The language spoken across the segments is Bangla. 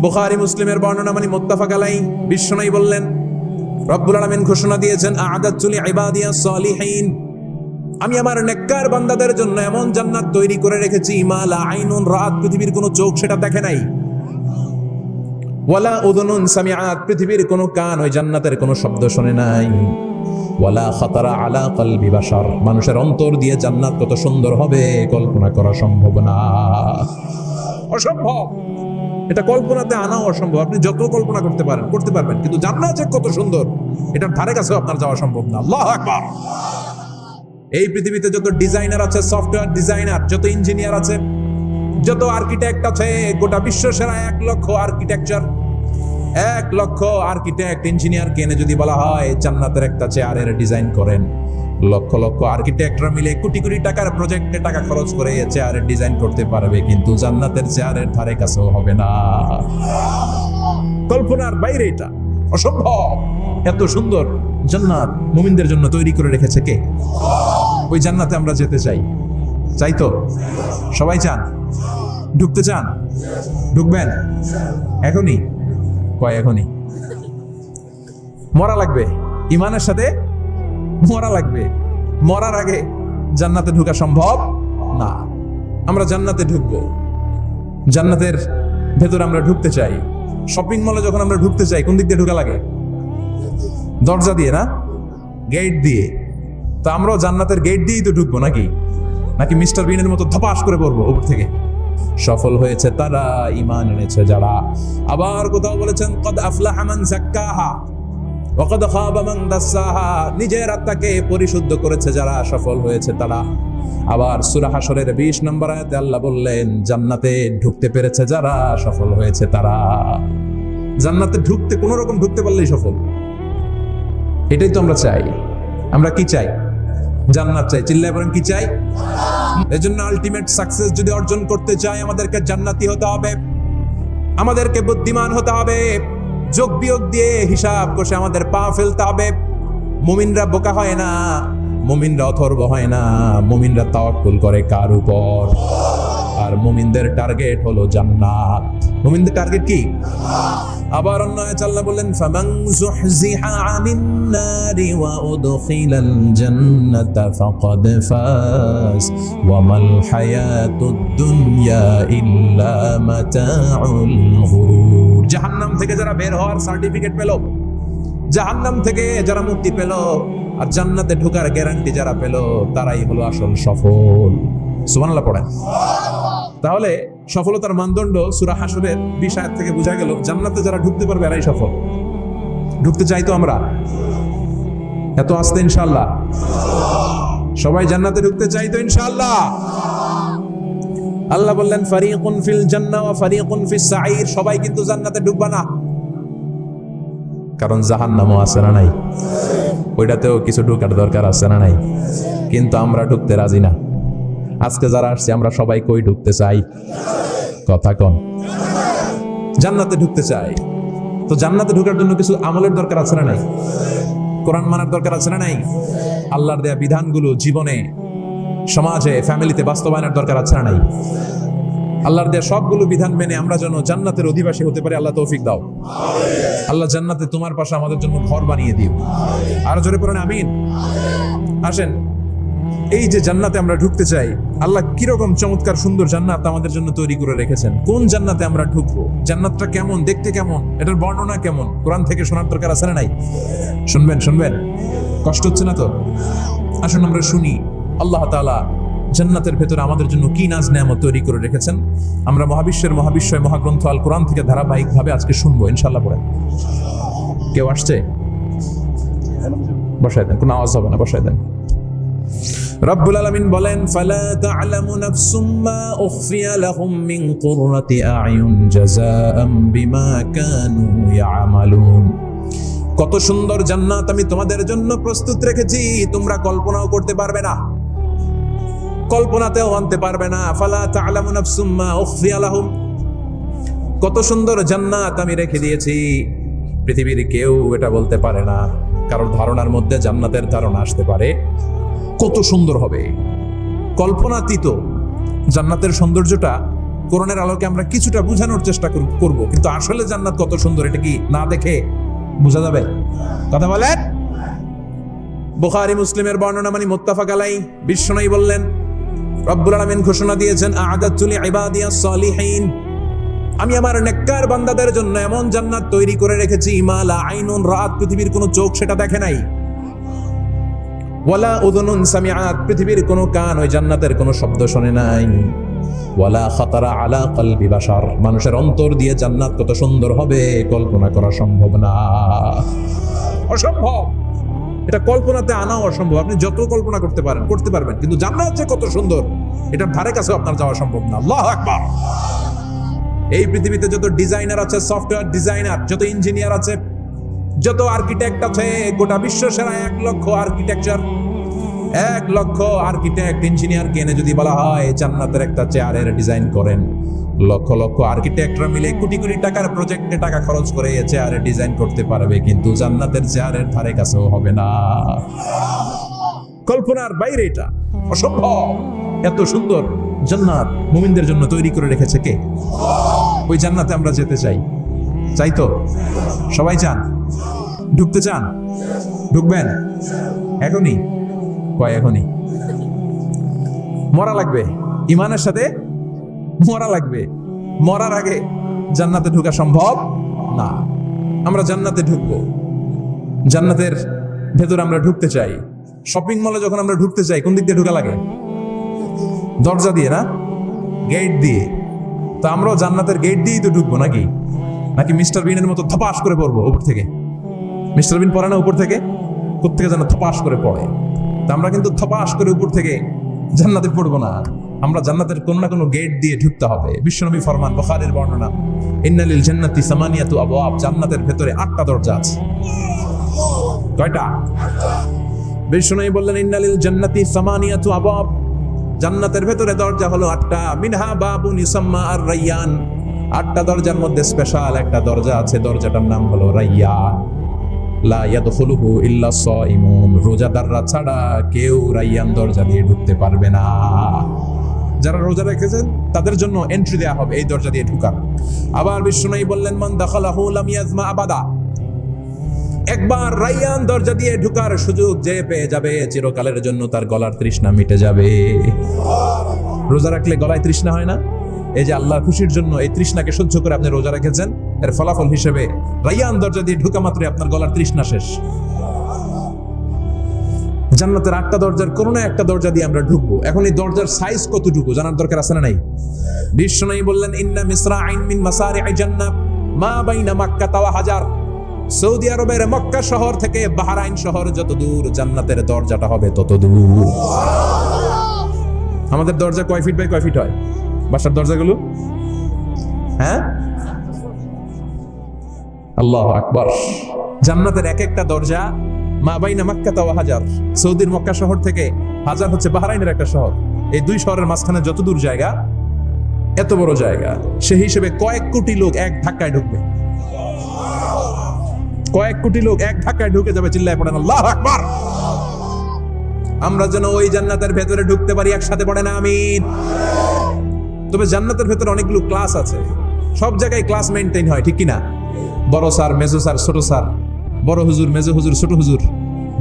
বুখারী মুসলিমের বর্ণনা মানে মুত্তাফাক আলাইহি। বিশ্বনবী বললেন, রব্বুল আলামিন ঘোষণা দিয়েছেন, আ'আদাতু লিইবাদিয়াস সালিহিন, আমি আমার নেককার বান্দাদের জন্য এমন জান্নাত তৈরি করে রেখেছি, মা লা আইনুন রাআত, পৃথিবীর কোনো চোখ সেটা দেখে নাই, ওয়ালা উযুনুন সামিআত, পৃথিবীর কোনো কান ওই জান্নাতের কোনো শব্দ শুনে নাই, ওয়ালা খাতারা আলা কলবি বাশার, মানুষের অন্তর দিয়ে জান্নাত কত সুন্দর হবে কল্পনা করা সম্ভব না, অসম্ভব। এটা কল্পনাতে আনাও অসম্ভব। আপনি যত কল্পনা করতে পারবেন, কিন্তু জান্নাত যে কত সুন্দর এটার ধারে কাছে আপনার যাওয়া সম্ভব না। আল্লাহু আকবার। এই পৃথিবীতে যত ডিজাইনার আছে, সফটওয়্যার ডিজাইনার, যত ইঞ্জিনিয়ার আছে, যত আর্কিটেক্ট আছে, গোটা বিশ্ব সেরা 1 লক্ষ আর্কিটেকচার, 1 লক্ষ আর্কিটেক্ট ইঞ্জিনিয়ার কেনে যদি বলা হয় জান্নাতের একটা চেয়ারের ডিজাইন করেন, লক্ষ লক্ষ আর্কিটেক্টরা মিলে কোটি কোটি টাকার প্রজেক্টে টাকা খরচ করে চেয়ারের ডিজাইন করতে পারবে, কিন্তু জান্নাতের চেয়ারের ধারে কাছেও হবে না। কল্পনার বাইরে, এটা অসম্ভব। এত সুন্দর জান্নাত মুমিনদের জন্য তৈরি করে রেখেছে কে? ওই জান্নাতে আমরা যেতে চাই। চাই তো? সবাই চান? ঢুকতে চান? ঢুকবেন এখনই? এখনই মরা লাগবে, ইমানের সাথে মরা লাগবে। মরার আগে জান্নাতে ঢোকা সম্ভব না। আমরা জান্নাতে ঢুকবো, জান্নাতের ভেতরে আমরা ঢুকতে চাই। শপিং মলে যখন আমরা ঢুকতে চাই, কোন দিক দিয়ে ঢোকা লাগে? দরজা দিয়ে না, গেট দিয়ে। তো আমরাও জান্নাতের গেট দিয়েই তো ঢুকবো, নাকি মিস্টার বিনের মতো ধপাস করে পড়বো উপর থেকে? সফল হয়েছে তারা, ঈমান এনেছে যারা। আবার কোথাও বলেছেন, কদ আফলাহা মান যাক্কাহা ওয়া কদ খাবা মান দাসসাহা, নিজের আত্মাকে পরিশুদ্ধ করেছে যারা, সফল হয়েছে তারা। আবার সূরা হাশরের 20 নম্বর আয়াতে আল্লাহ বললেন, জান্নাতে ঢুকতে পেরেছে যারা, সফল হয়েছে তারা। জান্নাতে ঢুকতে, কোন রকম ঢুকতে পারলেই সফল। এটাই তো আমরা চাই। আমরা কি চাই? জান্নাত চাই। চিল্লায় বলেন কি চাই? এজন্য আলটিমেট সাকসেস যদি অর্জন করতে চাই, আমাদেরকে জান্নাতি হতে হবে, আমাদেরকে বুদ্ধিমান হতে হবে, যোগ বিয়োগ দিয়ে হিসাব কষে আমাদের পা ফেলতে হবে। মুমিনরা বোকা হয় না, মুমিনরা অথর্ব হয় না, মুমিনরা তাওয়াক্কুল করে কার উপর? আর মুমিনদের টার্গেট হলো জান্নাত। মুমিনদের টার্গেট কি? আবার অন্য আয়াতে আল্লাহ বললেন, ফামান যুহজিহা আনিন নারি ওয়া উদখিলাল জান্নাতা ফাকাদ ফাজ ওয়া মাল হায়াতুদ দুনিয়া ইল্লা মাতাউল গুরুর। জাহান্নাম থেকে যারা বের হওয়ার সার্টিফিকেট পেল, জাহান্নাম থেকে যারা মুক্তি পেল, আর জান্নাতে ঢোকার গ্যারান্টি যারা পেল, তারাই হলো আসল সফল। সুবহানাল্লাহ পড়েন। তাহলে সফলতার মানদণ্ড সূরা হাশরের 20 আয়াত থেকে বোঝা গেল, জান্নাতে যারা ঢুকতে পারবে এরাই সফল। ঢুকতে চাই তো আমরা? এত আস্তে ইনশাআল্লাহ সবাই জান্নাতে ঢুকতে চাই তো ইনশাআল্লাহ? আল্লাহ বললেন, ফারিকুন ফিল জান্নাহ ওয়া ফারিকুন ফিস সাঈর, সবাই কিন্তু জান্নাতে ঢুকবে না, কারণ জাহান্নামও আছে না নাই? ওইটাতেও কিছু ঢোকার দরকার আছে না নাই? কিন্তু আমরা ঢুকতে রাজি না। আজকে যারা আসছে আমরা সবাই কই ঢুকতে চাই? কথা কন। জান্নাতে ঢুকতে চাই। তো জান্নাতে ঢোকার জন্য কিছু আমলের দরকার আছে না নাই? কোরআন মানার দরকার আছে না নাই? আল্লাহর দেয়া বিধানগুলো জীবনে, সমাজে, ফ্যামিলিতে বাস্তবায়নের দরকার আছে না নাই? আল্লাহর দেয়া সবগুলো বিধান মেনে আমরা যেন জান্নাতের অধিবাসী হতে পারি, আল্লাহ তৌফিক দাও। আল্লাহ জান্নাতে তোমার পাশে আমাদের জন্য ঘর বানিয়ে দিও। আরো জোরে পড়েন আমিন। আসেন, এই যে জান্নাতে আমরা ঢুকতে চাই, আল্লাহ কিরকম চমৎকার সুন্দর জান্নাত আমাদের জন্য তৈরি করে রেখেছেন। কোন জান্নাতে আমরা ঢুকবো, জান্নাতটা কেমন, দেখতে কেমন, এটার বর্ণনা কেমন, কোরআন থেকে শোনার দরকার আছে না নাই? শুনবেন, কষ্ট হচ্ছে না তো? আসুন আমরা শুনি আল্লাহ তাআলা জান্নাতের ভেতরে আমাদের জন্য কি নাজ নেয়ামত তৈরি করে রেখেছেন। আমরা মহাবিশ্বয় মহাগ্রন্থ আল কোরআন থেকে ধারাবাহিকভাবে আজকে শুনবো ইনশাআল্লাহ। পড়েন। কেউ আসছে? বসায় দেন, কোনো আওয়াজ হবে না, বসায় দেন। রব্বুল আলামিন বলেন, ফালা তা'লামু নাফসুম মা উখফিয়া লাহুম মিন কুররাতি আ'য়ুন জাযাআম বিমা কানু ইয়া'মালুন। কত সুন্দর জান্নাত আমি তোমাদের জন্য প্রস্তুত রেখেছি, তোমরা কল্পনাও করতে পারবে না, কল্পনাতেও আনতে পারবে না। ফালা তা'লামু নাফসুম মা উখফিয়া লাহুম, কত সুন্দর জান্নাত আমি রেখে দিয়েছি, পৃথিবীর কেউ এটা বলতে পারে না। কারোর ধারণার মধ্যে জান্নাতের ধারণা আসতে পারে কত সুন্দর হবে, কল্পনাতীত। জান্নাতের সৌন্দর্যটা কোরআনের আলোকে আমরা কিছুটা বোঝানোর চেষ্টা করব, কিন্তু আসলে জান্নাত কত সুন্দর এটা কি না দেখে বোঝা যাবে? কথা বলেন। বুখারী মুসলিমের বর্ণনা মানে মুত্তাফাক আলাইহি। বিশ্বনবী বললেন, রব্বুল আলামিন ঘোষণা দিয়েছেন, আ'আদাতু লিইবাদিয়াস সালিহিন, আমি আমার নেককার বান্দাদের জন্য এমন জান্নাত তৈরি করে রেখেছি, মা লা আইনুন রাআত, পৃথিবীর কোনো চোখ সেটা দেখে নাই, ওয়ালা উযুনুন সামিআত, পৃথিবীর কোনো কান ওই জান্নাতের কোনো শব্দ শুনে নাই, ওয়ালা খাতারা আলা কলবি বাশার, মানুষের অন্তর দিয়ে জান্নাত কত সুন্দর হবে কল্পনা করা সম্ভব না, অসম্ভব। এটা কল্পনাতে আনাও অসম্ভব। আপনি যত কল্পনা করতে পারবেন, কিন্তু জান্নাত যে কত সুন্দর এটার ধারে কাছে আপনার যাওয়া সম্ভব না। আল্লাহু আকবার। এই পৃথিবীতে যত ডিজাইনার আছে, সফটওয়্যার ডিজাইনার, যত ইঞ্জিনিয়ার আছে, যত আর্কিটেক্ট আছে, গোটা বিশ্ব সেরা 1 লক্ষ আর্কিটেকচার, 1 লক্ষ আর্কিটেক্ট ইঞ্জিনিয়ারকে এনে যদি বলা হয় জান্নাতের একটা চেয়ারের ডিজাইন করেন, লক্ষ লক্ষ আর্কিটেক্টরা মিলে কোটি কোটি টাকার প্রজেক্টে টাকা খরচ করে চেয়ারের ডিজাইন করতে পারবে, কিন্তু জান্নাতের চেয়ারের ধারে কাছেও হবে না। কল্পনার বাইরে, এটা অসম্ভব। এত সুন্দর জান্নাত মুমিনদের জন্য তৈরি করে রেখেছে কে? ওই জান্নাতে আমরা যেতে চাই। চাই তো? সবাই চান? ঢুকতে চান? ঢুকবেন এখনই? কয় এখনই? মরা লাগবে, ইমানের সাথে মরা লাগবে। মরার আগে জান্নাতে ঢোকা সম্ভব না। আমরা জান্নাতে ঢুকবো, জান্নাতের ভেতরে আমরা ঢুকতে চাই। শপিং মলে যখন আমরা ঢুকতে চাই কোন দিক দিয়ে ঢোকা লাগে? দরজা দিয়ে না, গেট দিয়ে। তো আমরাও জান্নাতের গেট দিয়েই তো ঢুকবো নাকি? নাকি মিস্টার বিনের মতো থপাস করে পড়বো উপর থেকে? মিস্টার বিন পড়ে না উপর থেকে? কোত্থেকে যেন থপাস করে পড়ে। তা আমরা কিন্তু থপাস করে উপর থেকে জান্নাতে পড়বো না, আমরা জান্নাতের কোনো না কোনো গেট দিয়ে ঢুকতে হবে। বিশ্বনবী ফরমান, বুখারীর বর্ণনা, ইন্নালিল জান্নাতি সামানিয়াতু আবওয়াব, জান্নাতের ভেতরে 8টা দরজা আছে। কয়টা? বিশ্বনবী বললেন, ইন্নালিল জান্নাতি সামানিয়াতু আবওয়াব, জান্নাতের ভেতরে দরজা হলো 8টা। মিনহা বাবুন ইউসাম্মা আর রায়্যান, 8টা দরজার মধ্যে স্পেশাল একটা দরজা আছে, দরজাটার নাম হলো রায়্যান। লা ইয়াদখুলুহু ইল্লা সাইমুন, রোজাদাররা ছাড়া কেউ রায়্যান দরজা দিয়ে ঢুকতে পারবে না। যারা রোজা রেখেছেন তাদের জন্য এন্ট্রি দেয়া হবে এই দরজা দিয়ে ঢোকার। আবার বিশ্বনবী বললেন, মান দাখালাহু লাম ইয়াজমা আবাদা, একবার রায়্যান দরজা দিয়ে ঢোকার সুযোগ যে পেয়ে যাবে, চিরকালের জন্য তার গলার তৃষ্ণা মিটে যাবে। রোজা রাখলে গলায় তৃষ্ণা হয় না? এই যে আল্লাহর খুশির জন্য এই তৃষ্ণাকে সহ্য করে আপনি রোজা রেখেছেন, এর ফলাফল হিসেবে রায়্যান দরজা দিয়ে ঢোকা মাত্রই আপনার গলার তৃষ্ণা শেষ। জান্নাতের 8টা দরজার কোনো না একটা দরজা দিয়ে আমরা ঢুকবো। এখন এই দরজার সাইজ কতটুকু জানার দরকার আছে না নাই? বিশ্বনবী বললেন, ইন্না মিসরাইন মিন মাসারি'i জান্নাহ মা বাইনা মাক্কা ওয়া হাজার, সৌদি আরবের মক্কা শহর থেকে বাহরাইন শহর যত দূর, জান্নাতের দরজাটা হবে তত দূর। আমাদের দরজা কয় ফিট বাই কয় ফিট হয় বাসার দরজাগুলো? হ্যাঁ, আল্লাহু আকবার। জান্নাতের এক একটা দরজা মা বাইনা মাক্কা ওয়া হাজার, সৌদির মক্কা শহর থেকে হাজার হচ্ছে বাহরাইনের একটা শহর, এই 2 শহরের মাঝখানে যত দূর জায়গা, এত বড় জায়গা, সেই হিসেবে কয়েক কোটি লোক এক ধাক্কায় ঢুকবে। কয়েক কোটি লোক এক ধাক্কায় ঢুকে যাবে। চিল্লায় পড়েন আল্লাহু আকবার। আমরা যেন ওই জান্নাতের ভেতরে ঢুকতে পারি, একসাথে পড়েন আমিন। তবে জান্নাতের ভেতরে অনেকগুলো ক্লাস আছে, সব জায়গায় ক্লাস মেইনটেইন হয়, ঠিক কিনা? বড় স্যার, মেজো স্যার, ছোট স্যার, বড় হুজুর, মেজো হুজুর, ছোট হুজুর,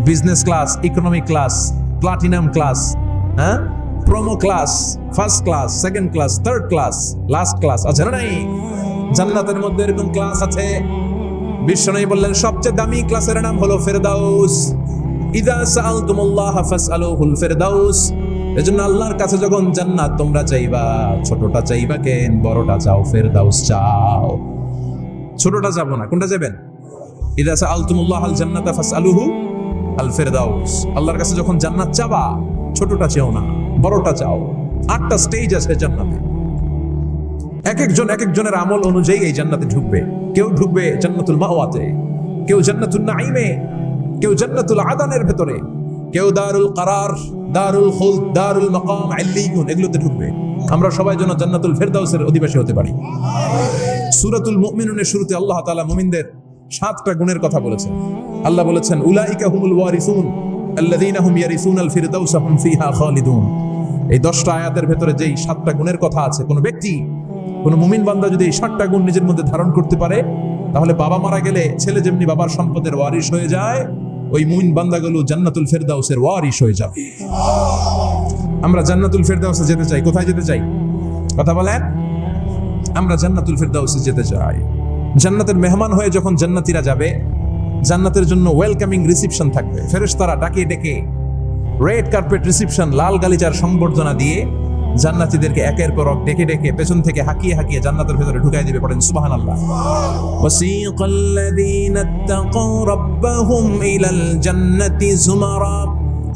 business class, economic class, platinum class, হ্যাঁ, promo class, first class, second class, third class, last class আছে না নাই? জান্নাতের মধ্যে এরকম ক্লাস আছে। বিশ্বনবী বললেন, সবচেয়ে দামি ক্লাসের নাম হলো ফেরদাউস। ইযা সাআলতুমুল্লাহ ফাসআলুহুল ফেরদাউস, এজন্য আল্লাহর কাছে যখন জান্নাত তোমরা চাইবা, ছোটটা চাইবা কেন, বড়টা চাও, ফেরদাউস চাও। ছোটটা যাবো না, কোনটা যাবেন? ইযা সাআলতুমুল্লাহাল জান্নাতা ফাসআলুহু আল ফেরদাউস, আল্লাহর কাছে যখন জান্নাত চাবা, ছোটটা চাও না, বড়টা চাও। 8টা স্টেজ আছে জান্নাতে, এক একজনের আমল অনুযায়ী এই জান্নাতে ঢুকবে। কেউ ঢুকবে জান্নাতুল মাওয়াতে, কেউ জান্নাতুল নাঈমে, কেউ জান্নাতুল আদানের ভেতরে, কেউ দারুল কারার, দারুল খুলদ, দারুল মাকাম, আল্লিয়ুন, এগুলোতে ঢুকবে। আমরা সবাই যেন জান্নাতুল ফেরদাউসের অধিবাসী হতে পারি। সূরাতুল মুমিনুনের শুরুতে আল্লাহ তাআলা মুমিনদের 7টা গুণের কথা বলেছেন। আল্লাহ বলেছেন, উলাইকা হুমুল ওয়ারিসুন আল্লাযীনা হুম ইয়ারিসুনাল ফিরদাউসা হুম ফিহা খালিদুন। এই 10টা আয়াতের ভেতরে যেই 7টা গুণের কথা আছে, কোন ব্যক্তি কোন মুমিন বান্দা যদি এই 7টা গুণ নিজের মধ্যে ধারণ করতে পারে, তাহলে বাবা মারা গেলে ছেলে যেমনি বাবার সম্পদের ওয়ারিশ হয়ে যায়, ওই মুমিন বান্দাগুলো জান্নাতুল ফেরদাউসের ওয়ারিশ হয়ে যাবে। আমরা জান্নাতুল ফেরদাউসে যেতে চাই। কোথায় যেতে চাই? কথা বলেন। আমরা জান্নাতুল ফেরদাউসে যেতে চাই। জান্নাতের মেহমান হয়ে যখন জান্নাতীরা যাবে, জান্নাতের জন্য ওয়েলকামিং রিসিপশন থাকবে। ফেরেশতারা ডাকে ডেকে রেড কার্পেট রিসিপশন, লাল গালিচার সংবর্ধনা দিয়ে জান্নাতীদেরকে একের পর এক ডেকে ডেকে পেছন থেকে হাঁকিয়ে হাঁকিয়ে জান্নাতের ভেতরে ঢুকাই দিবে। পড়েন সুবহানাল্লাহ। ওয়াসিকাল্লাযীনা ইত্তাকাউ রাব্বাহুম ইলাল জান্নাতি যুমারা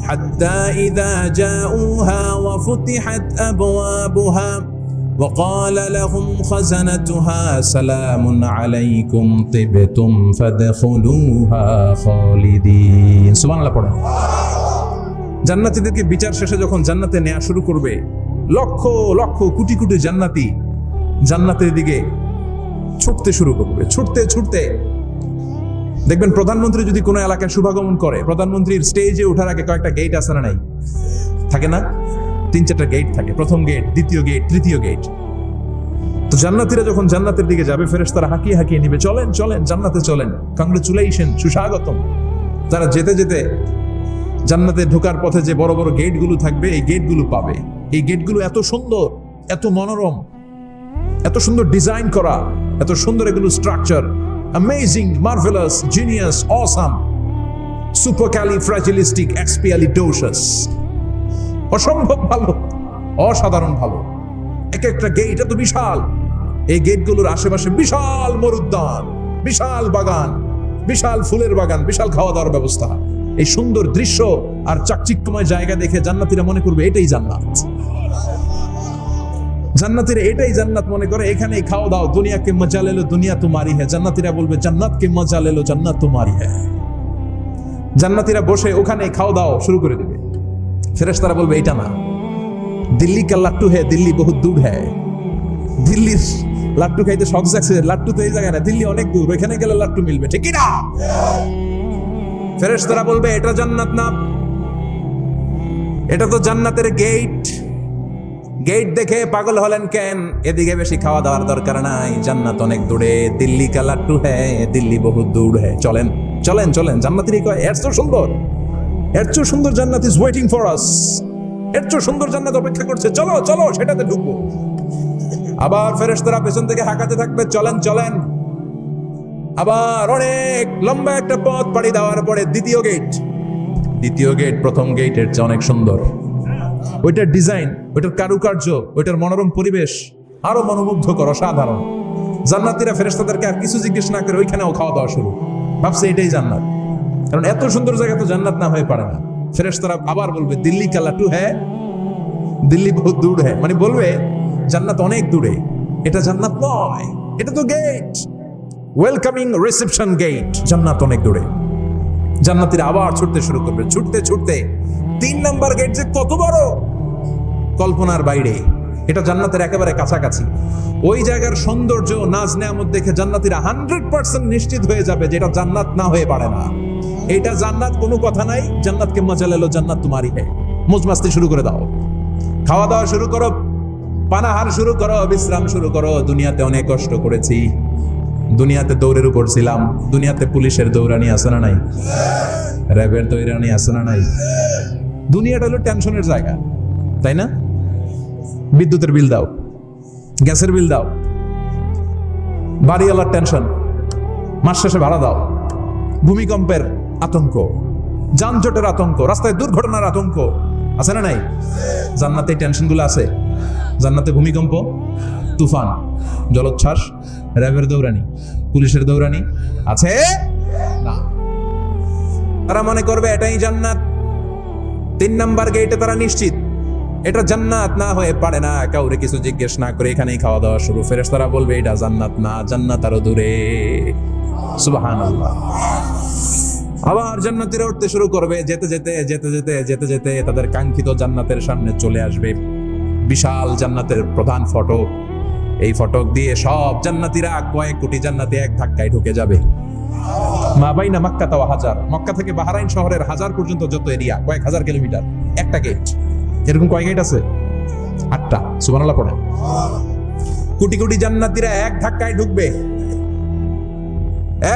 হাত্তা ইযা জাউহা ওয়া ফুতিহাত আবওয়াবুহা وقال لهم خزنتها سلام عليكم طبتم فادخلوها خالدين সুবহানাল্লাহ পড়েন। জান্নাতীদেরকে বিচার শেষে যখন জান্নাতে নেওয়া শুরু করবে, লক্ষ লক্ষ কোটি কোটি জান্নাতি জান্নাতের দিকে ছুটতে শুরু করবে। ছুটতে ছুটতে দেখবেন প্রধানমন্ত্রী যদি কোনো এলাকায় শুভাগমন করে, প্রধানমন্ত্রীর স্টেজে ওঠার আগে কয়েকটা গেট আছে না নাই? থাকে না? 3-4টা গেট থাকে। প্রথম গেট, দ্বিতীয় গেট, তৃতীয় গেট। তো জান্নাতীরা যখন জান্নাতের দিকে যাবে, ফেরেশতারা হাঁকিয়ে হাঁকিয়ে নিবে, চলেন চলেন জান্নাতে চলেন, কংগ্রেচুলেশন, সুস্বাগতম। তারা যেতে যেতে জান্নাতে ঢোকার পথে যে বড় বড় গেটগুলো থাকবে, এই গেটগুলো পাবে। এই গেটগুলো এত সুন্দর, এত মনোরম, এত সুন্দর ডিজাইন করা, এত সুন্দর এগুলো structure, amazing, marvellous, genius, awesome, supercalifragilisticexpialidocious, অসম্ভব ভালো, অসাধারণ ভালো। এক একটা গেট এত বিশাল। এই গেটগুলোর আশেপাশে বিশাল মরুদ্যান, বিশাল বাগান, বিশাল ফুলের বাগান, বিশাল খাওয়া দাওয়ার ব্যবস্থা। এই সুন্দর দৃশ্য আর চাকচিক্যময় জায়গা দেখে জান্নাতীরা মনে করবে এটাই জান্নাত। জান্নাতীরা এটাই জান্নাত মনে করে, এখানেই খাও দাও, দুনিয়াকে মজা লে লো, দুনিয়া তোমারি হ্যায়। জান্নাতীরা বলবে জান্নাতকে মজা লে লো, জান্নাত তোমারি হ্যায়। জান্নাতীরা বসে ওখানেই খাও দাও শুরু করে দেবে। ফেরেশতারা বলবে এটা না, দিল্লি কা লাট্টু হ্যায়, দিল্লি বহুত দূর হ্যায়। দিল্লির লাট্টু খাইতে শখ জাগছে, লাট্টু তো এই জায়গায় না, দিল্লি অনেক দূর, ওইখানে গেলে লাট্টু মিলবে, ঠিক না? ফেরেশতারা বলবে এটা জান্নাত না, এটা তো জান্নাতের গেট। গেট দেখে পাগল হলেন কেন? এদিকে বেশি খাওয়া দাওয়ার দরকার নাই, জান্নাত অনেক দূরে। দিল্লি কা লাট্টু হ্যায়, দিল্লি বহুত দূর হ্যায়। চলেন চলেন চলেন। জান্নাতীরা কয় এত সুন্দর, এর চেয়ে সুন্দর জান্নাত ইজ ওয়েটিং ফর আস, এর চেয়ে সুন্দর জান্নাত অপেক্ষা করছে, চলো চলো সেটাতে ঢুকবো। আবার ফেরেশতারা পেছন থেকে হাঁকাতে থাকবে, চলেন চলেন। আবার অনেক লম্বা একটা পথ পাড়ি দেওয়ার পরে দ্বিতীয় গেট প্রথম গেটের চেয়ে অনেক সুন্দর। ওইটার ডিজাইন, ওইটার কারুকার্য, ওইটার মনোরম পরিবেশ আরো মনোমুগ্ধকর, অসাধারণ। জান্নাতীরা ফেরেশতাদেরকে আর কিছু জিজ্ঞেস না করে ওইখানেও খাওয়া দাওয়া শুরু, ভাবছে এটাই জান্নাত। কারণ এত সুন্দর জায়গা তো জান্নাত না হয়ে পারে না। ফেরেশতারা আবার বলবে দিল্লি কা লাট্টু হ্যায়, দিল্লি বহুত দূর হ্যায়, মানে বলবে জান্নাত অনেক দূরে, এটা জান্নাত নয়, এটা তো গেট, ওয়েলকামিং রিসেপশন গেট, জান্নাত অনেক দূরে। জান্নাতীরা আবার ছুটতে শুরু করবে, ছুটতে ছুটতে 3 নাম্বার গেট যে কত বড়, কল্পনার বাইরে। এটা জান্নাতের একেবারে কাছাকাছি। ওই জায়গার সৌন্দর্য, নাজ নেয়ামত দেখে জান্নাতীরা 100% নিশ্চিত হয়ে যাবে যে এটা জান্নাত না হয়ে পারে না, এটা জান্নাত, কোনো কথা নাই। জান্নাতকে মজা লেলো, জান্নাত তোমারই হ্যায়। মौज মাস্তি শুরু করে দাও, খাওয়া দাওয়া শুরু করো, পানাহার শুরু করো, বিশ্রাম শুরু করো। দুনিয়াতে অনেক কষ্ট করেছি, দুনিয়াতে দৌড়ের উপর ছিলাম, দুনিয়াতে পুলিশের দৌড়ানি আছে না নাই, র্যাবের দৌড়ানি আছে না নাই। দুনিয়াটা হলো টেনশনের জায়গা, তাই না? বিদ্যুতের বিল দাও, গ্যাসের বিল দাও, বাড়িওয়ালার টেনশন, মাস শেষে ভাড়া দাও, ভূমিকম্পের আতঙ্ক, যানজটের আতঙ্ক, রাস্তায় দুর্ঘটনার আতঙ্ক আছে না নাই? জান্নাতে টেনশনগুলো আছে। জান্নাতে ভূমিকম্প, তুফান, জলোচ্ছ্বাস, র্যাবের দৌড়ানি, পুলিশের দৌড়ানি আছে না। তারা মনে করবে এটাই জান্নাত। 3 নাম্বার গেটে তারা নিশ্চিত এটা জান্নাত না হয়ে পারে না। কাউরে কিছু জিজ্ঞেস না করে এখানেই খাওয়া দাওয়া শুরু। ফেরেশতারা বলবে এটা জান্নাত না, জান্নাত আরো দূরে। সুবহানাল্লাহ। আবার জান্নাতীরা উঠতে শুরু করবে, যেতে যেতে যেতে যেতে যেতে যেতে তাদের কাঙ্ক্ষিত জান্নাতের সামনে চলে আসবে। বিশাল জান্নাতের প্রধান ফটক, এই ফটক দিয়ে সব জান্নাতীরা, কয়েক কোটি জান্নাতি এক ধাক্কায় ঢুকে যাবে। মা বাইনা মক্কা ওয়া হাজার, মক্কা থেকে বাহরাইন শহরের হাজার পর্যন্ত যত এরিয়া, কয়েক হাজার কিলোমিটার, একটা গেট। এরকম কয় গেট আছে? 8টা। সুবহানাল্লাহ পড়ে। কোটি কোটি জান্নাতীরা এক ধাক্কায় ঢুকবে।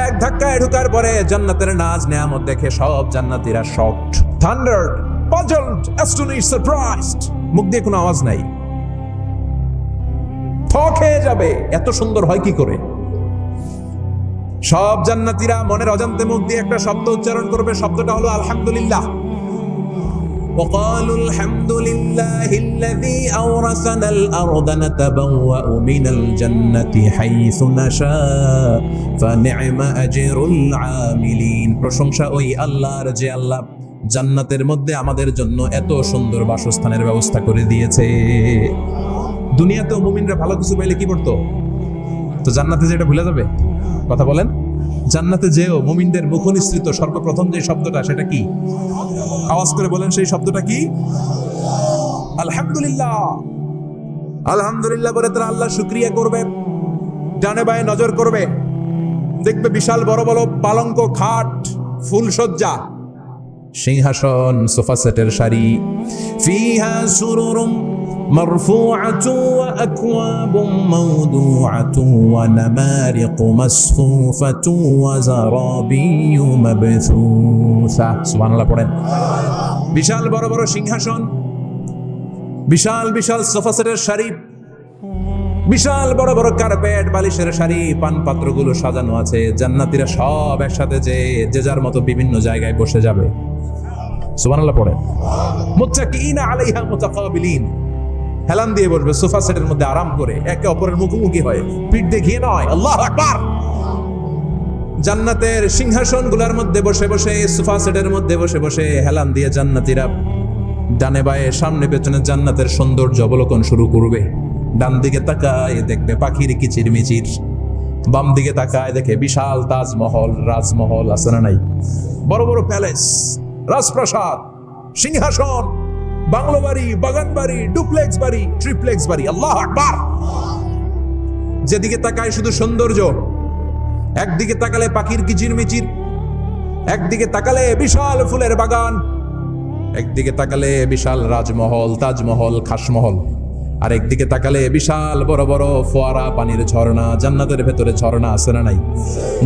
এক ধাক্কায় ঢুকার পরে জান্নাতের নাজ নেয়ামত দেখে সব জান্নাতীরা শকড, থান্ডার্ড, পাজলড, অ্যাস্টনিশড, সারপ্রাইজড। মুখ দিয়ে কোনো আওয়াজ নাই, থক হয়ে যাবে, এত সুন্দর হয় কি করে। সব জান্নাতীরা মনের অজান্তে মুখ দিয়ে একটা শব্দ উচ্চারণ করবে, শব্দটা হলো আলহামদুলিল্লাহ। وقالوا الحمد لله الذي أورثنا الأرض نتبوأ من الجنة حيث نشاء فنعم أجر العاملين। প্রশংসা ওই আল্লাহর যে আল্লাহ জান্নাতের মধ্যে আমাদের জন্য এত সুন্দর বাসস্থানের ব্যবস্থা করে দিয়েছে। দুনিয়াতেও মুমিনরা ভালো কিছু পাইলে কি করতো? তো জান্নাতে যেটা ভুলে যাবে? কথা বলেন। জান্নাতে যেও মুমিনদের মুখ নিঃসৃত সর্বপ্রথম যে শব্দটা, সেটা কি? আওয়াজ করে বলেন, সেই শব্দটা কি? আলহামদুলিল্লাহ। আলহামদুলিল্লাহ বলে তারা আল্লাহ শুকরিয়া করবে, ডানে বায়ে নজর করবে, দেখবে বিশাল বড় বড় পালঙ্ক, খাট, ফুলসজ্জা, সিংহাসন, সোফা সেটের সারি, ফিহা সুরুরুম মারফুআতুন ওয়া আকওয়াবুম মাওদুআতুন ওয়া নামারিকু মাসফুফাতুন ওয়া যারাবিয়্যু মাবথুসা। সুবহানাল্লাহ পড়েন। বিশাল বড় বড় সিংহাসন, বিশাল বিশাল সোফা সেটের সারি, বিশাল বড় বড় কার্পেট, বালিশের সারি, পান পাত্রগুলো সাজানো আছে। জান্নাতীরা সব একসাথে যে যার মতো বিভিন্ন জায়গায় বসে যাবে। সুবহানাল্লাহ পড়েন। মুত্তাকিইনা আলাইহা মুতাকাবিলিন, হেলান দিয়ে বসবে সোফা সেটের মধ্যে আরাম করে, একে অপরের মুখোমুখি হয়ে, পিঠ দেখিয়ে নয়। আল্লাহু আকবার। জান্নাতের সিংহাসনগুলোর মধ্যে বসে বসে, সোফা সেটের মধ্যে বসে বসে হেলান দিয়ে জান্নাতীরা ডানে বায়ে সামনে পেছনে জান্নাতের সৌন্দর্য অবলোকন শুরু করবে। ডান দিকে তাকায় দেখবে পাখির কিচিরমিচির, বাম দিকে তাকায় দেখে বিশাল তাজমহল, রাজমহল আছে না নাই? বড় বড় প্যালেস, রাজপ্রাসাদ, সিংহাসন, বাংলো বাড়ি, বাগান বাড়ি, ডুপ্লেক্স বাড়ি, ট্রিপ্লেক্স বাড়ি। আল্লাহু আকবার। যেদিকে তাকায় শুধু সৌন্দর্য। একদিকে তাকালে পাখির কিচিরমিচির, একদিকে তাকালে বিশাল ফুলের বাগান, একদিকে তাকালে বিশাল রাজমহল, তাজমহল, খাসমহল, আর একদিকে তাকালে বিশাল বড় বড় ফোয়ারা, পানির ঝর্ণা। জান্নাতের ভেতরে ঝর্ণা আছে না নাই?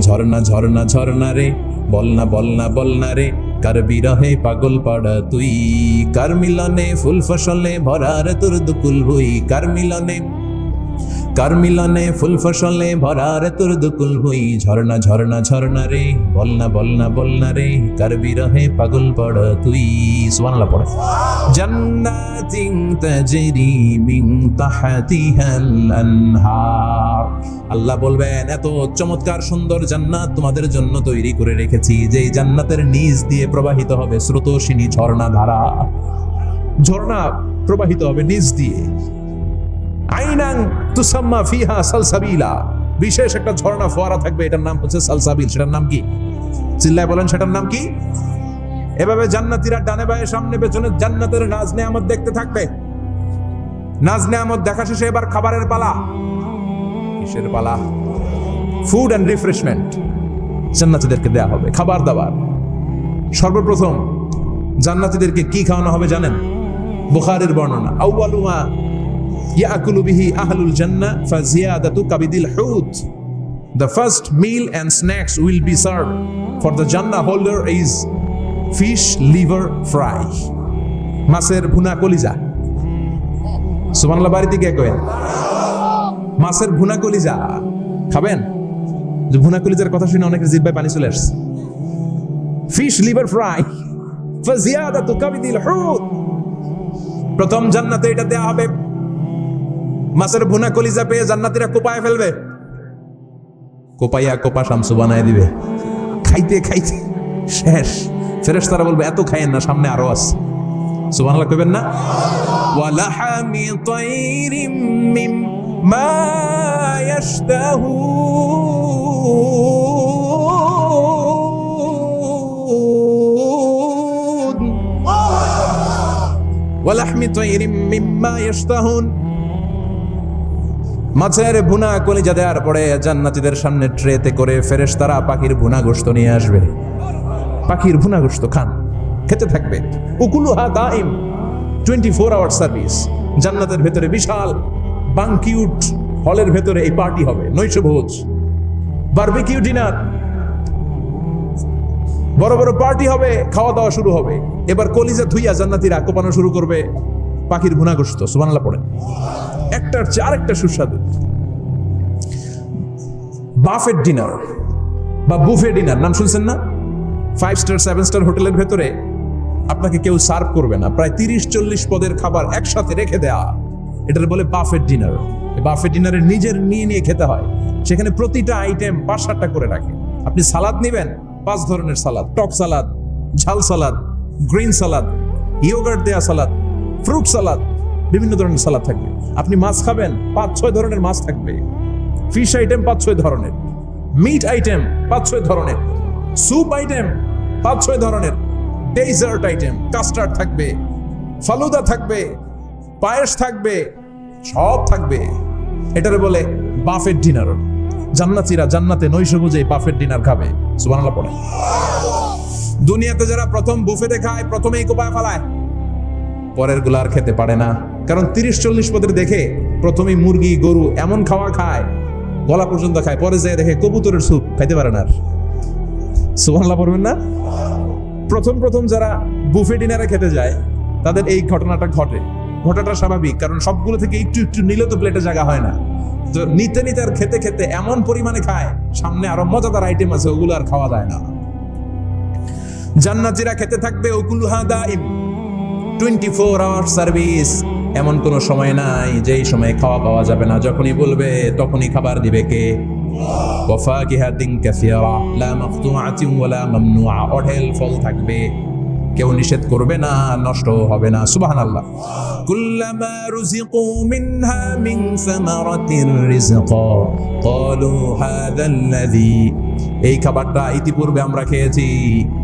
ঝর্ণা ঝর্ণা ঝর্ণা রে, বলনা বলনা বলনা রে, কার বিরহে পাগল পাড়া তুই, কার মিলনে ফুল ফসলে ভরা রে তোর দুকুল ভুই, কার মিলনে ফুল ফসলে ভরা রে তোর দুকুল ভুই। ঝর্ণা ঝর্ণা ঝর্ণা রে, বলনা বলনা বলনা রে, কার বিরহে পাগল পাড়া তুই। সুবহানাল্লাহ পড়ে। জান্নাতিন তাজরি মিন তাহতিহাল আনহার। আল্লাহ বলবেন, এত চমৎকার সুন্দর জান্নাত তোমাদের জন্য তৈরি করে রেখেছি, যে জান্নাতের নিচ দিয়ে প্রবাহিত হবে স্রোতস্বিনী ঝর্ণা ধারা। ঝর্ণা প্রবাহিত হবে নিচ দিয়ে। আইনান তুসাম্মা ফিহা সালসাবিলা, বিশেষ একটা ঝর্ণা ফোয়ারা থাকবে, এটার নাম হচ্ছে সালসাবিল। সেটার নাম কি? চিল্লায় বলেন, সেটার নাম কি? এভাবে জান্নাতীরা ডানে বায়ে সামনে পেছনে জান্নাতের নাজ নেয়ামত দেখতে থাকবে। নাজ নেয়ামত দেখা শেষে এবার খাবারের পালা। কিসের পালা? ফুড এন্ড রিফ্রেশমেন্ট জান্নাতীদেরকে দেয়া হবে, খাবার দাবার। সর্বপ্রথম জান্নাতীদেরকে কি খাওয়ানো হবে জানেন? বুখারীর বর্ণনা, আউয়ালু মা ইয়াকুলু বিহি আহলুল জান্নাহ ফাজিয়াদাতু কাবিদিল হুত। The first meal and snacks will be served for the Jannah holder is fish liver fry, মাছের ভুনা কলিজা। সুবহানাল্লাহ, বাড়িতে গিয়ে কইন মাছের ভুনা কলিজা খাবেন। যে ভুনা কলিজার কথা শুনে অনেকের জিহ্বায় পানি চলে আসছে। ফিশ লিভার ফ্রাই ফাজিয়াদাতু কাবিদিল হুত, প্রথম জান্নাতে এটা দেয়া হবে। মাছের ভুনা কলিজা পেয়ে জান্নাতীরা কোপায় ফেলবে, কোপাইয়া কোপা শামসু বানায় দিবে। খাইতে খাইতে শেষ। ফেরেশতারা বলবে, এত খাইয়েন না, সামনে আরো আছে। সুবহানাল্লাহ কইবেন না? ওয়ালাহামি তাইরিম মিম্মা ইয়াশতাহুন, ওয়ালাহমি তাইরিম মিম্মা ইয়াশতাহুন। মাছের ভুনা কলিজা দেওয়ার পরে জান্নাতীদের সামনে ট্রেতে করে ফেরেশতারা পাখির ভুনা গোশত নিয়ে আসবে। পাখির ভুনা গোশত খান, খেতে থাকবে। উকুলুহা দাইম, 24 আওয়ার সার্ভিস। জান্নাতের ভেতরে বিশাল বানকিউট হলের ভেতরে এই পার্টি হবে, নৈশভোজ, বারবিকিউ ডিনার, বড় বড় পার্টি হবে, খাওয়া দাওয়া শুরু হবে। এবার কলিজা ধুইয়া জান্নাতীরা কোপানো শুরু করবে পাখির ভুনা গোশত, সুবহানাল্লাহ পড়ে। একটার চেয়ে আরেকটা সুস্বাদু। বাফেট ডিনার বা বুফে ডিনার নাম শুনছেন না? 5 স্টার 7 স্টার হোটেলের ভেতরে আপনাকে কেউ সার্ভ করবে না, প্রায় 30-40 পদের খাবার একসাথে রেখে দেয়া, এটার বলে বাফেট ডিনার। বাফেট ডিনারে নিজের নিয়ে খেতে হয়। সেখানে প্রতিটা আইটেম 5-7টা করে রাখে। আপনি সালাদ নেবেন, 5 ধরনের সালাদ, টক সালাদ, ঝাল সালাদ, গ্রিন সালাদ, ইয়োগার্ট দেয়া সালাদ, ফ্রুট সালাদ, বিভিন্ন ধরনের সালাদ থাকবে। আপনি মাছ খাবেন, 5-6 ধরনের মাছ থাকবে। ফিশ আইটেম 5-6 ধরনের, মিট আইটেম 5-6 ধরনের, স্যুপ আইটেম 5-6 ধরনের, ডেজার্ট আইটেম, কাস্টার্ড থাকবে, ফালুদা থাকবে, পায়েস থাকবে, সব থাকবে। এটারে বলে বাফেট ডিনার। জান্নাতীরা জান্নাতে নৈশভোজে বাফেট ডিনার খাবে, সুবহানাল্লাহ পড়ে। দুনিয়াতে যারা প্রথম বুফেতে খায়, প্রথমেই কোপায় ফেলায়, পরের গুলা আর খেতে পারে না। কারণ 30-40 পদের দেখে প্রথমেই মুরগি, গরু এমন খাওয়া খায়, গলা পর্যন্ত খায়, পরে যায় দেখে কবুতরের স্যুপ খাইতে পারে না। সুবহানাল্লাহ পড়বেন না? প্রথম যারা বুফে ডিনারে খেতে যায় তাদের এই ঘটনাটা ঘটে। ঘটাটা স্বাভাবিক, কারণ সবগুলো থেকে একটু নিলে তো প্লেটে জায়গা হয় না। তো নিতে আর খেতে এমন পরিমাণে খায়, সামনে আরো মজাদার আইটেম আছে, ওগুলো আর খাওয়া যায় না। জান্নাতীরা খেতে থাকবে উকুলুহা দাইম, 24 আওয়ার সার্ভিস। এমন কোন সময় নাই যেই সময় খাওয়া পাওয়া যাবে না। যখনই বলবে তখনই খাবার দিবে কে? ওয়াফাকিহাতিন কাসীরা লা মাকতুআতিন ওয়ালা মামনুআ। অঢেল ফল থাকবে, কেউ নিষেধ করবে না, নষ্ট হবে না। সুবহানাল্লাহ। কুল্লামা রুজিকু মিনহা মিন সামারাতির রিজকা ক্বালু হাযাল্লাযী। এই খাবারটা ইতিপূর্বে আমরা খেয়েছি,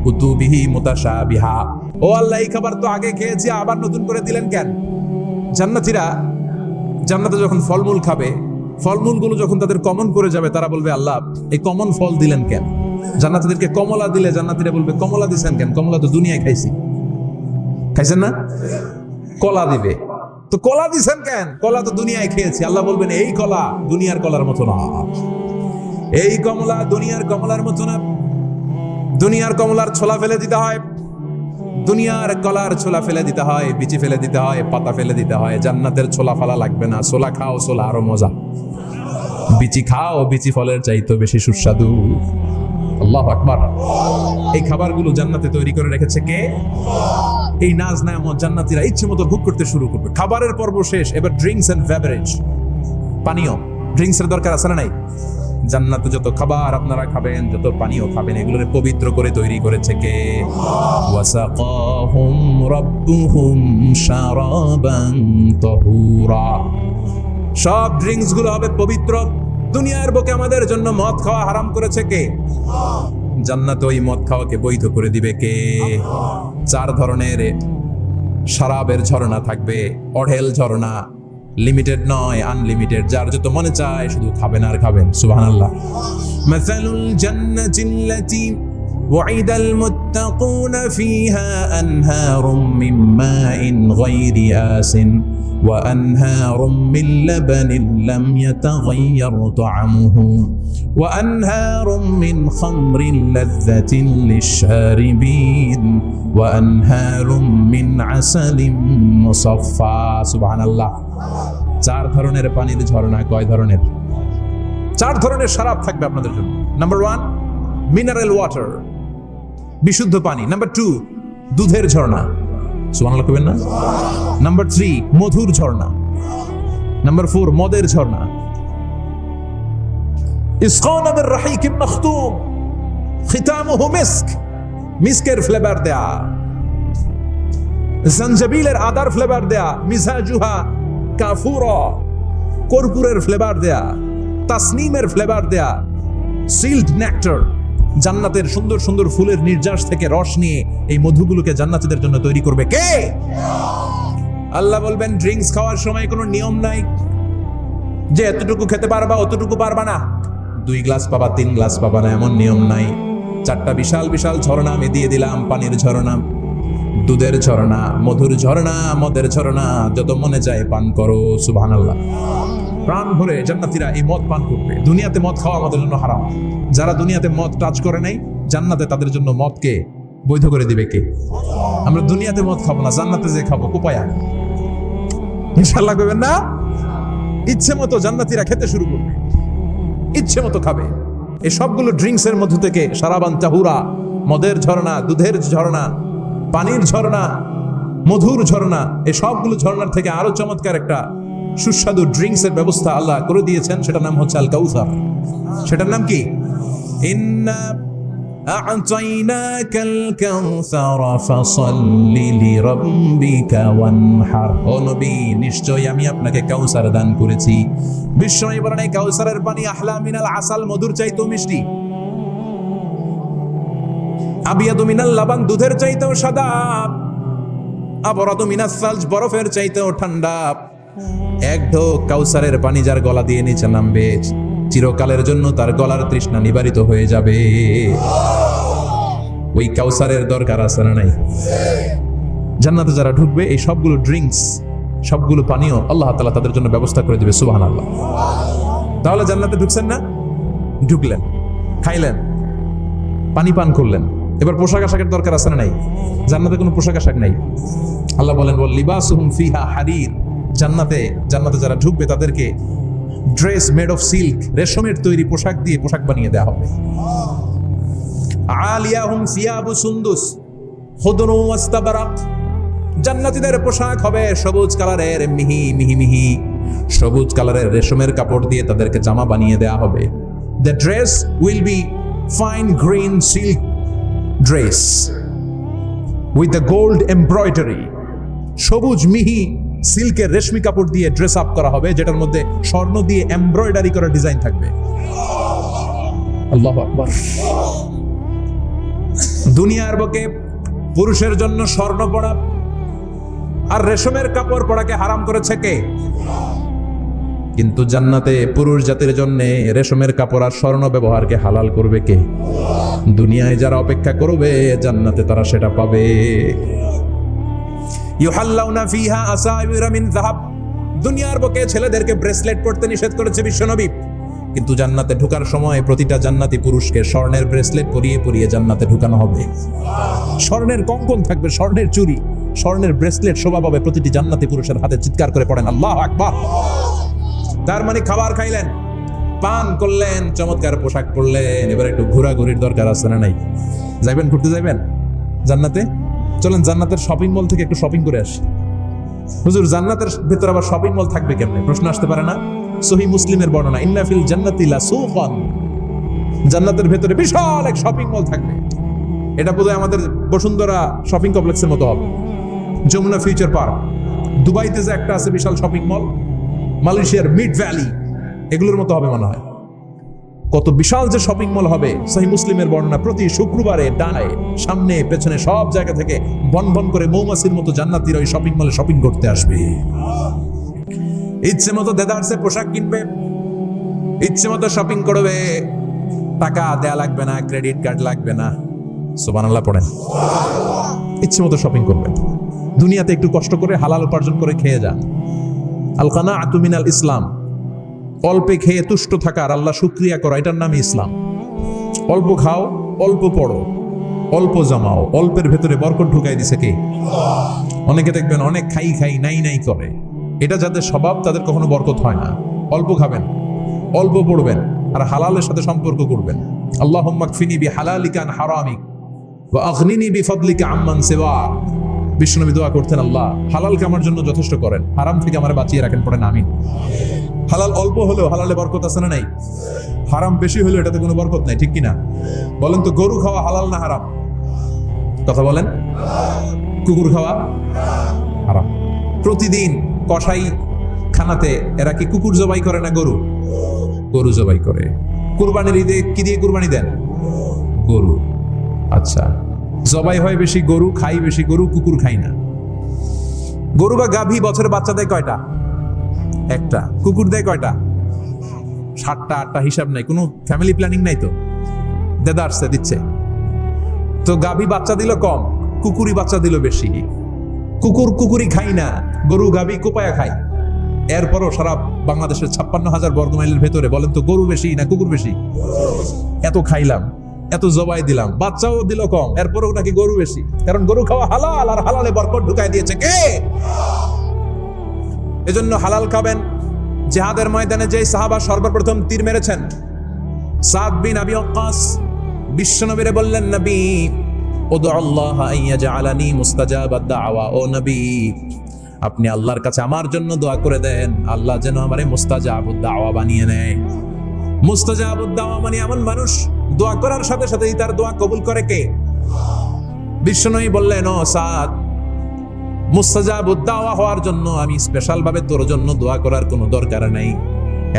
কুতুবিহি মুতাশাবিহা। ও আল্লাহ, এই খাবার তো আগে খেয়েছি, আবার নতুন করে দিলেন কেন? জান্নাতীরা জান্নাতে যখন ফলমূল খাবে, ফলমূলগুলো যখন তাদের কমন করে যাবে, তারা বলবে আল্লাহ এই কমন ফল দিলেন কেন? জান্নাতীদেরকে কমলা দিলে জান্নাতীরা বলবে কমলা দিছেন কেন? কমলা তো দুনিয়ায় খাইছি। খাইছেন না? কলা দিবে, তো কলা দিছেন কেন? কলা তো দুনিয়ায় খেয়েছি। আল্লাহ বলবেন এই কলা দুনিয়ার কলার মতো না, এই কমলা দুনিয়ার কমলার মতো না। দুনিয়ার কমলার ছোলা ফেলে দিতে হয়, দুনিয়ার কলার ছোলা ফেলে দিতে হয়, বিচি ফেলে দিতে হয়, পাতা ফেলে দিতে হয়। জান্নাতের ছোলা ফালা লাগবে না। ছোলা খাও, ছোলা আরো মজা। বিচি খাও, বিচি ফলের চাইতে বেশি সুস্বাদু। আল্লাহু আকবার। এই খাবারগুলো জান্নাতে তৈরি করে রেখেছে কে? এই নাজ নেয়ামত জান্নাতীরা ইচ্ছে মতো ভোগ করতে শুরু করবে। খাবারের পর্ব শেষ, এবার ড্রিঙ্কস এন্ড বেভারেজ, পানীয়। ড্রিঙ্কস এর দরকার আছে না নাই? জান্নাতে যত খাবার আপনারা খাবেন, যত পানীয় খাবেন, এগুলোরে পবিত্র করে তৈরি করেছে কে? ওয়াসাকাহুম রাব্বুহুম শারাবান তাহুরা। সব ড্রিঙ্কস গুলো হবে পবিত্র। দুনিয়ার বুকে আমাদের জন্য মদ খাওয়া হারাম করেছে কে? জান্নাতে ওই মদ খাওয়াকে বৈধ করে দিবে কে? 4 ধরনের শরাবের ঝর্ণা থাকবে, অঢেল ঝর্ণা, লিমিটেড নয়, আনলিমিটেড। যার যত মনে চায় শুধু খাবেন আর খাবেন। সুবহানাল্লাহ। মাসালুল জান্নাতিল্লাতী ওয়াইদাল মুত্তাকুনা ফিহা আনহারুম মিন মাইন গায়রি আসিন ওয়া আনহারুম মিন লাবানিন লাম ইয়াতাগায়্যার তা'আমুহু ওয়া আনহারুম মিন খামরিন লাযযাতিন লিশ-শারিবিন ওয়া আনহারুম মিন আসালিন মুসাফফা। সুবহানাল্লাহ। 4 ধরনের পানির ঝর্ণা। কয় ধরনের? 4 ধরনের শরাব থাকবে আপনাদের জন্য। নাম্বার 1 মিনারেল ওয়াটার, বিশুদ্ধ পানি। নাম্বার 2 দুধের ঝর্ণা। সুবহানাল্লাহ কইবেন না? নাম্বার 3 মধুর ঝর্ণা। নাম্বার 4 মদের ঝর্ণা। ইসকানা বির রাহিকিম মাখতুম খিতামুহু মিস্ক। মিস্কের ফ্লেভার দেয়া, জঞ্জাবিলের আদার ফ্লেভার দেয়া, মিজাজুহা কাফুরা, কর্পূরের ফ্লেভার দেয়া, তাসনিমের ফ্লেভার দেয়া, সিল্ড নেক্টার। জান্নাতের সুন্দর সুন্দর ফুলের নির্যাস থেকে রস নিয়ে এই মধুগুলোকে জান্নাতীদের জন্য তৈরি করবে কে? আল্লাহ বলবেন ড্রিঙ্কস খাওয়ার সময় কোনো নিয়ম নাই যে এতটুকু খেতে পারবা, অতটুকু পারবা না। 2 গ্লাস পাবা, 3 গ্লাস পাবা না, এমন নিয়ম নাই। 4টা বিশাল বিশাল ঝর্ণা আমি দিয়ে দিলাম। পানির ঝর্ণা, দুধের ঝর্ণা, মধুর ঝর্ণা, মদের ঝর্ণা, যত মনে চায় পান করো। সুবহানাল্লাহ। প্রাণ ভরে জান্নাতীরা এই মদ পান করবে। দুনিয়াতে মদ খাওয়া আমাদের জন্য হারাম। যারা দুনিয়াতে মদ টাচ করে নাই, জান্নাতে তাদের জন্য মদকে বৈধ করে দিবে কে? আমরা দুনিয়াতে মদ খাবো না, জান্নাতে যে খাবো কোপায়া। ইনশাআল্লাহ করবেন না? ইচ্ছে মতো জান্নাতীরা খেতে শুরু করবে, ইচ্ছে মতো খাবে। এই সবগুলো ড্রিঙ্কস এর মধ্যে থেকে সারাবান তাহুরা, মদের ঝর্ণা, দুধের ঝর্ণা, পানির ঝর্ণা, মধুর ঝর্ণা, এই সবগুলো ঝর্ণার থেকে আরো চমৎকার একটা সুস্বাদু ড্রিঙ্কস এর ব্যবস্থা আল্লাহ করে দিয়েছেন। সেটার নাম হচ্ছে আল কাউসার। সেটার নাম কি? ইন্না আ'তাইনাকাল কাউসারা ফাসাল্লি লিরাব্বিকা ওয়ানহার। ও নবী, নিশ্চয়ই আমি আপনাকে কাউসার দান করেছি। বিশ্বনবী বলেন, এই কাউসারের পানি আহলা মিনাল আসাল, মধুর চাইতেও মিষ্টি। আবিয়াদু মিনাল লাবান, দুধের চাইতেও সাদা। আবরাদু মিনাস সালজ, বরফের চাইতেও ঠান্ডা। এক ঢোক কাউসারের পানি যার গলা দিয়ে নিচে নামবে, চিরকালের জন্য তার গলার তৃষ্ণা নিবারিত হয়ে যাবে। ওই কাউসারের দরকার আছে না নাই? জান্নাতে যারা ঢুকবে, এই সবগুলো ড্রিঙ্কস, সবগুলো পানীয় আল্লাহ তাআলা তাদের জন্য ব্যবস্থা করে দিবে। সুবহানাল্লাহ। তাহলে জান্নাতে ঢুকছেন না? ঢুকলেন, খাইলেন, পানি পান করলেন, এবার পোশাক আশাকের দরকার আছে না নাই? জান্নাতে কোনো পোশাক আশাক নাই। আল্লাহ বলেন, ওয়াল লিবাসুহুম ফিহা হারির। জান্নাতে যারা ঢুকবে তাদেরকে ড্রেস মেড অফ সিল্ক, রেশমের তৈরি পোশাক দিয়ে পোশাক বানিয়ে দেওয়া হবে। আলিয়াহুম সিয়াবু সুন্দুস খুদরু ওয়াস্তাবরাক। জান্নাতীদের পোশাক হবে সবুজ কালারের, মিহি মিহি মিহি সবুজ কালারের রেশমের কাপড় দিয়ে তাদেরকে জামা বানিয়ে দেওয়া হবে। The dress will be fine green silk dress with the gold embroidery. সবুজ মিহি সিল্কের রেশমি কাপড় দিয়ে ড্রেস আপ করা হবে, যেটার মধ্যে স্বর্ণ দিয়ে এমব্রয়ডারি করা ডিজাইন থাকবে। আল্লাহু আকবার। দুনিয়ার বুকে পুরুষের জন্য স্বর্ণ পরা আর রেশমের কাপড় পরাকে হারাম করেছে কে? কিন্তু জান্নাতে পুরুষ জাতির জন্য রেশমের কাপড় আর স্বর্ণ ব্যবহারকে হালাল করবে কে? দুনিয়ায় যারা অপেক্ষা করবে, জান্নাতে তারা সেটা পাবে। ইউহাল্লাউনা ফিহা আসাইবিরা মিন যাহাব। দুনিয়ার বুকে ছেলেদেরকে ব্রেসলেট পরতে নিষেধ করেছে বিশ্বনবী, কিন্তু জান্নাতে ঢোকার সময় প্রতিটা জান্নাতি পুরুষকে স্বর্ণের ব্রেসলেট পরিয়ে পরিয়ে জান্নাতে ঢোকানো হবে। স্বর্ণের কঙ্কন থাকবে, স্বর্ণের চুড়ি, স্বর্ণের ব্রেসলেট শোভা পাবে প্রতিটি জান্নাতি পুরুষের হাতে। চিৎকার করে পড়েন আল্লাহু আকবার। তার মানে খাবার খাইলেন, পান করলেন, চমৎকার পোশাক পরলেন, এবার একটু ঘোরাঘুরির দরকার আছে না নাই? যাইবেন, ঘুরতে যাইবেন জান্নাতে? চলেন জান্নাতের শপিং মল থেকে একটু শপিং করে আসি। হুজুর, জান্নাতের ভিতরে আবার শপিং মল থাকবে কেমনে? প্রশ্ন আসতে পারে না? সহিহ মুসলিমের বর্ণনা, ইন্না ফিল জান্নাতি লাসুকান। জান্নাতের ভিতরে বিশাল এক শপিং মল থাকবে। এটা বোধহয় আমাদের বসুন্ধরা শপিং কমপ্লেক্সের মতো হবে, যমুনা ফিউচার পার্ক। দুবাইতে যে একটা আছে বিশাল শপিং মল, মালয়েশিয়ার মিড ভ্যালি, এগুলোর মতো হবে মনে হয়। কত বিশাল যে শপিং মল হবে! সহিহ মুসলিমের বর্ণনা, প্রতি শুক্রবারে ডানে সামনে পেছনে সব জায়গা থেকে বন বন করে মৌমাছির মতো জান্নাতীরা ওই শপিং মলে শপিং করতে আসবে। ইচ্ছে মতো দেদারসে পোশাক কিনবে, ইচ্ছে মতো শপিং করবে, টাকা দেয়া লাগবে না, ক্রেডিট কার্ড লাগবে না। সুবহানাল্লাহ পড়েন। ইচ্ছে মতো শপিং করবে। দুনিয়াতে একটু কষ্ট করে হালাল উপার্জন করে খেয়ে যান। আল কানাআতু মিনাল ইসলাম। অল্পে খেয়ে তুষ্ট থাকার, আল্লাহ শুকরিয়া করা, এটার নামই ইসলাম। অল্প খাও, অল্প পড়ো, অল্প জমাও, অল্পের ভেতরে বরকত ঢুকাই দিছে কে? অনেকে দেখবেন অনেক খাই খাই নাই নাই করে, এটা যাদের স্বভাব তাদের কখনো বরকত হয় না। অল্প খাবেন, অল্প পড়বেন, আর হালালের সাথে সম্পর্ক করবেন। আল্লাহুম্মা কফিনি বিহালালিকা আন হারামিক ওয়া আগনিনি বিফাদলিকা আম্মান সিওয়াক। বিশ্বনবী দোয়া করতেন, আল্লাহ হালালকে আমার জন্য যথেষ্ট করেন, হারাম থেকে আমারে বাঁচিয়ে রাখেন। পড়েন আমিন। হালাল অল্প হলেও হালালে বরকত আছে না নাই? হারাম বেশি হলেও এটাতে কোনো বরকত নাই, ঠিক কিনা? বলেন তো, গরু খাওয়া হালাল না হারাম? কথা বলেন। কুকুর খাওয়া হারাম। প্রতিদিন কসাই খানাতে এরা কি কুকুর জবাই করে না গরু? গরু জবাই করে। কুরবানির ঈদে কি দিয়ে কুরবানি দেন? গরু। আচ্ছা, জবাই হয় বেশি গরু, খাই বেশি গরু, কুকুর খাই না। গরু বা গাভী বছরে বাচ্চা দেয় কয়টা? একটা। কুকুর দেয় কয়টা? 7টা 8টা, হিসাব নাই, কোনো ফ্যামিলি প্ল্যানিং নাই তো। দেদারসে দিচ্ছে তো। গাভী বাচ্চা দিল কম, কুকুরি বাচ্চা দিল বেশি। কুকুরি খাই না, গরু গাভী কোপায়া খায়। এরপরও সারা বাংলাদেশের 56,000 বর্গমাইলের ভেতরে বলেন তো গরু বেশি না কুকুর বেশি? এত খাইলাম, এত জবাই দিলাম, বাচ্চাও দিল কম, এরপরও নাকি গরু বেশি। কারণ গরু খাওয়া হালাল, আর হালালে বরকত ঢুকাই দিয়েছে কে? এজন্য হালাল খাবেন। জিহাদের ময়দানে যেই সাহাবা সর্বপ্রথম তীর মেরেছেন, সাদ বিন আবি ওয়াক্কাস, বিশ্বনবীরে বললেন, নবী উদু আল্লাহ আইয়াজআলানি মুস্তাজাবাদ দাওয়া, ও নবী আপনি আল্লাহর কাছে আমার জন্য দোয়া করে দেন, আল্লাহ যেন আমারে মুস্তাজাবুদ দাওয়া বানিয়ে নেয়। মুস্তাজাবুদ দাওয়া মানে এমন মানুষ দোয়া করার সাথে সাথেই তার দোয়া কবুল করে কে? বিশ্বনবী বললেন, ও সাদ, মুস্তাজাবুদ দাওয়া হওয়ার জন্য আমি স্পেশাল ভাবে তোর জন্য দোয়া করার কোনো দরকার নাই।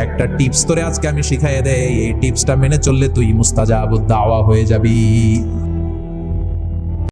একটা টিপস তোরে আজকে আমি শিখাইয়ে দেই, এই টিপসটা মেনে চললে তুই মুস্তাজাবুদ দাওয়া হয়ে যাবি।